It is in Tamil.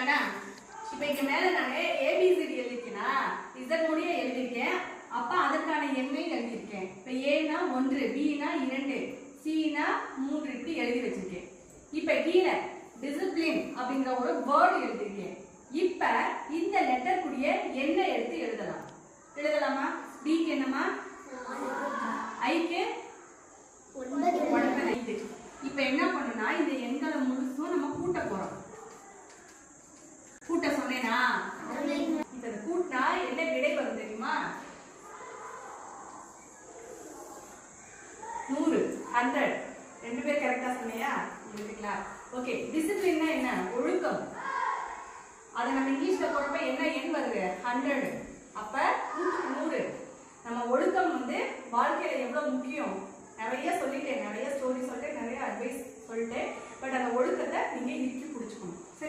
தானா? இப்போ இங்க மேல நான் ஏபிசிடி எழுதிருக்கேனா, இசட் முடிய எழுதிருக்கேன். அப்ப அதற்கான எண்ணை எழுதிருக்கேன். இப்போ ஏனா 1, பினா 2, சினா 3 இப்படி எழுதி வச்சிருக்கேன். இப்போ கீழே டிசிப்ளின் அப்படிங்கிற ஒரு வேர்ட் எழுதிருக்கேன். இப்ப இந்த லெட்டர் கூடிய எண்ணை எடுத்து எழுதலாம். எழுதலாமா? டிக்கு என்னமா? ஐக்கு 9. இப்ப என்ன பண்ணணும்னா இந்த எண்களை முழுசும் நம்ம கூட்ட போறோம். கூட்ட சொன்னேனா? இந்த கூட்டினா என்ன விடை வரும் தெரியுமா? 100, 100. ரெண்டு பேர் கரெக்டா சொன்னியா? எழுதிக்கலாம். ஓகே, டிசிப்ளின்னா என்ன? ஒழுக்கம். அதை நம்ம இங்கிலீஷ்ல போறப்ப என்ன எண் வருது? 100. அப்ப 100. நம்ம ஒழுக்கம் வாழ்க்கையில எவ்வளவு முக்கியம் நிறைய சொல்லிட்டேன், நிறைய ஸ்டோரி சொல்லிட்டேன், நிறைய அட்வைஸ் சொல்லிட்டேன். பட் அந்த ஒழுக்கத்தை நீங்க